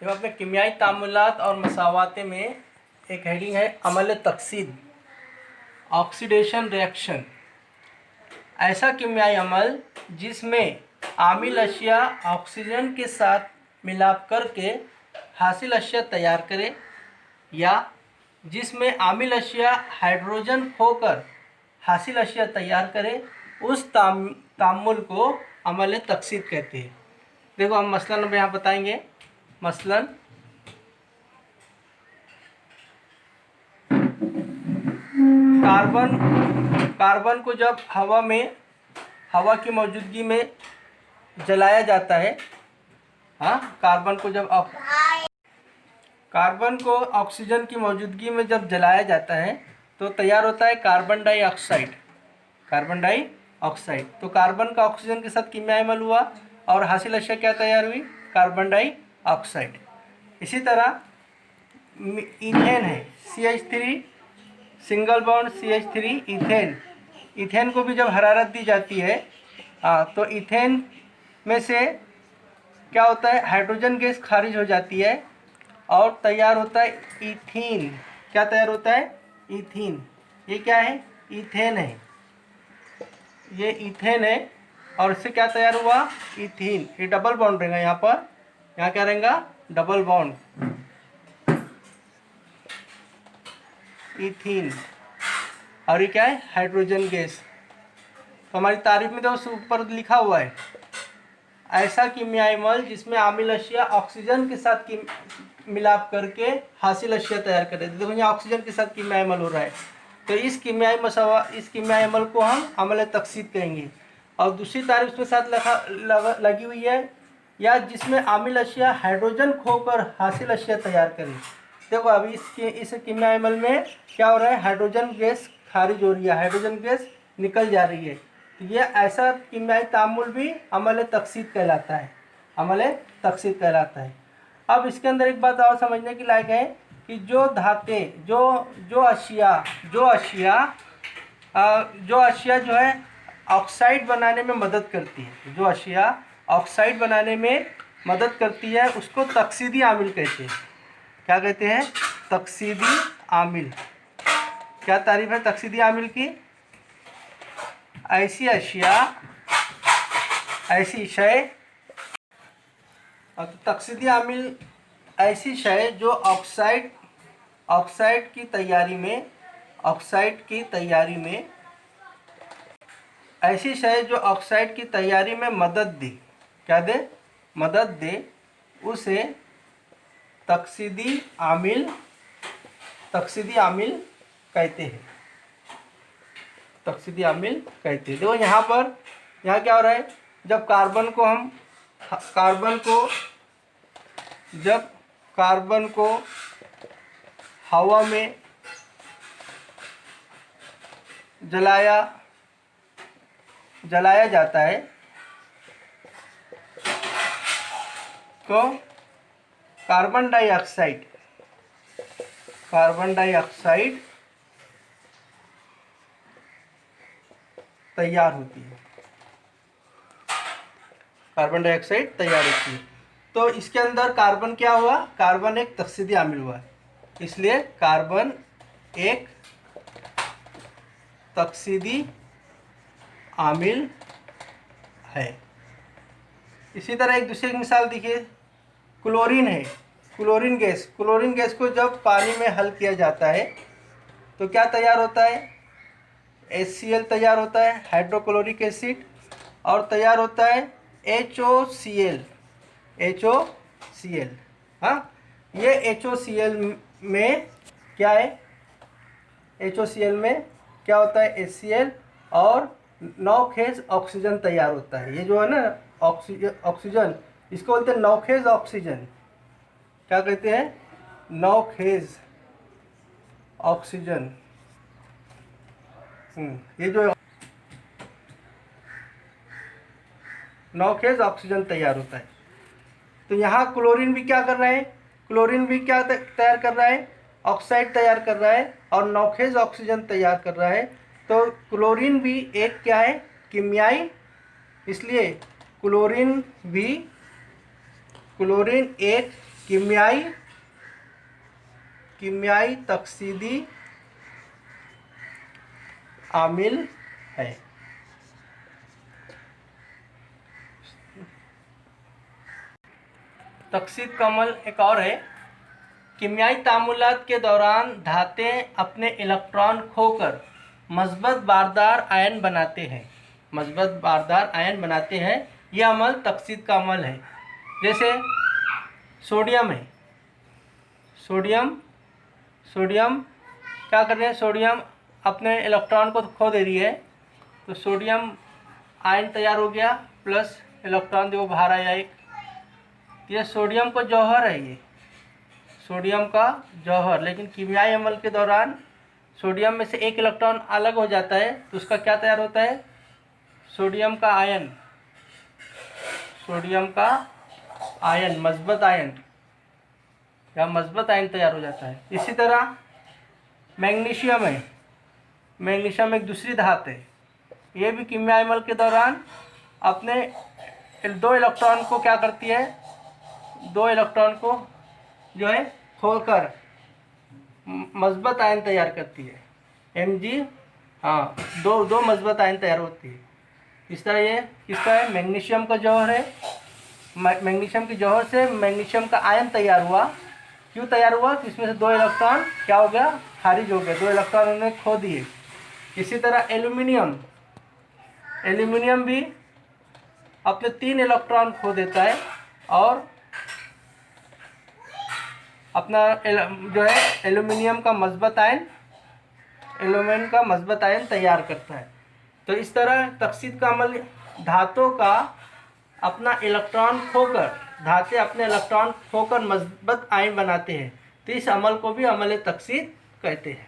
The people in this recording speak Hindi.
तो अपने कीमियाई तामुलात और मसावाते में एक हेडिंग है अमल तकसीद, ऑक्सीडेशन रिएक्शन। ऐसा कीमियाई अमल जिसमें आमिल अशिया ऑक्सीजन के साथ मिलाप करके हासिल अशिया तैयार करे, या जिसमें आमिल अशिया हाइड्रोजन खोकर हासिल अशिया तैयार करे, उस तामुल को अमल तकसीद कहते हैं। देखो हम मसलन यहाँ बताएंगे। मसलन कार्बन को जब हवा की मौजूदगी में जलाया जाता है, कार्बन को ऑक्सीजन की मौजूदगी में जब जलाया जाता है तो तैयार होता है कार्बन डाइऑक्साइड। तो कार्बन का ऑक्सीजन के साथ कीमियाई अमल हुआ और हासिल अशिया क्या तैयार हुई? Carbon dioxide. इसी तरह इथेन है, CH3 single bond CH3 ethane को भी जब हरारत दी जाती है तो इथेन में से क्या होता है? हाइड्रोजन गैस खारिज हो जाती है और तैयार होता है ईथीन। क्या तैयार होता है? ईथीन। ये क्या है? इथेन है। ये इथेन है और इससे क्या तैयार हुआ? ईथीन। ये डबल बॉन्ड रहेगा यहाँ पर। यहाँ क्या रहेगा? Double bond ethene. और ये क्या है? Hydrogen gas. तो हमारी तारीफ में तो ऊपर लिखा हुआ है ऐसा कीमियाई अमल जिसमें आमिल अशिया ऑक्सीजन के साथ मिलाप करके हासिल अशिया तैयार करे। देखो यहाँ ऑक्सीजन के साथ कीमियाई अमल हो रहा है, तो इस कीमियाई अमल को हम अमल तकसीद कहेंगे। और दूसरी तारीफ उसमें साथ लगी हुई है, या जिसमें आमिल अशिया हाइड्रोजन खोकर हासिल अशिया तैयार करे। देखो अभी इस कीमियाई अमल में क्या हो रहा है? हाइड्रोजन गैस खारिज हो रही है, हाइड्रोजन गैस निकल जा रही है। तो ये ऐसा कीमियाई तामुल भी अमल तकसीद कहलाता है। अब इसके अंदर एक बात और समझने की लायक है कि जो धातें जो अशिया जो है ऑक्साइड बनाने में मदद करती है, जो अशिया ऑक्साइड बनाने में मदद करती है, उसको तकसीदी आमिल कहते हैं। क्या कहते हैं? तकसीदी आमिल। क्या तारीफ है तकसीदी आमिल की? ऐसी शय तकसीदी आमिल ऐसी शय जो ऑक्साइड की तैयारी में मदद दे। क्या दे? मदद दे। उसे तकसीदी आमिल कहते हैं। देखो यहाँ क्या हो रहा है? जब कार्बन को हवा में जलाया जाता है तो कार्बन डाइऑक्साइड तैयार होती है। तो इसके अंदर कार्बन क्या हुआ? कार्बन एक तकसीदी आमिल हुआ, इसलिए कार्बन एक तकसीदी आमिल है। इसी तरह एक दूसरी मिसाल देखिए, क्लोरीन है, क्लोरीन गैस को जब पानी में हल किया जाता है तो क्या तैयार होता है? HCl तैयार होता है, हाइड्रोक्लोरिक एसिड, और तैयार होता है HOCl। ये HOCl में क्या है? HOCl में क्या होता है? HCl और 9 खेज ऑक्सीजन तैयार होता है। ये जो है ना ऑक्सीजन, इसको बोलते हैं 9 खेज ऑक्सीजन। क्या कहते हैं? 9 खेज ऑक्सीजन। ये जो 9 खेज ऑक्सीजन तैयार होता है। तो यहाँ क्लोरीन भी क्या कर रहा है? तैयार कर रहा है? ऑक्साइड तैयार कर रहा है और 9 खेज ऑक्सीजन तैयार कर रहा है। तो क्लोरीन भी एक क्या है? कीमियाई। इसलिए क्लोरीन एक कीमियाई तकसीदी आमिल है। तकसीद का अमल एक और है। कीमियाई तामुलात के दौरान धातें अपने इलेक्ट्रॉन खोकर मस्बत बारदार आयन बनाते हैं। यह अमल तकसीद का अमल है। जैसे सोडियम है, सोडियम क्या कर रहे हैं, सोडियम अपने इलेक्ट्रॉन को खो दे रही है, तो सोडियम आयन तैयार हो गया, प्लस इलेक्ट्रॉन देखो बाहर आया एक। ये सोडियम का जौहर है, ये सोडियम का जौहर। लेकिन कीमियाई अमल के दौरान सोडियम में से एक इलेक्ट्रॉन अलग हो जाता है, तो उसका क्या तैयार होता है, सोडियम का आयन, मस्बत आयन या मस्बत आयन तैयार हो जाता है। इसी तरह मैग्नीशियम है, मैग्नीशियम एक दूसरी धातु है। ये भी कीमियाई अमल के दौरान अपने 2 इलेक्ट्रॉन को क्या करती है, 2 इलेक्ट्रॉन को जो है खोकर मस्बत आयन तैयार करती है, Mg। हाँ, दो मस्बत आयन तैयार होती है। इस तरह ये किसका है, मैग्नीशियम का जौहर है। मैग्नीशियम के जौहर से मैग्नीशियम का आयन तैयार हुआ। क्यों तैयार हुआ, कि इसमें से 2 इलेक्ट्रॉन क्या हो गया, खारिज हो गया, 2 इलेक्ट्रॉन उन्होंने खो दिए। इसी तरह एल्यूमिनियम भी अपने 3 इलेक्ट्रॉन खो देता है और अपना जो है एल्यूमिनियम का मस्बत आयन तैयार करता है। तो इस तरह तकसीद का अमल धातों का अपना इलेक्ट्रॉन खोकर मस्बत आयन बनाते हैं। तो इस अमल को भी अमल तकसीद कहते हैं।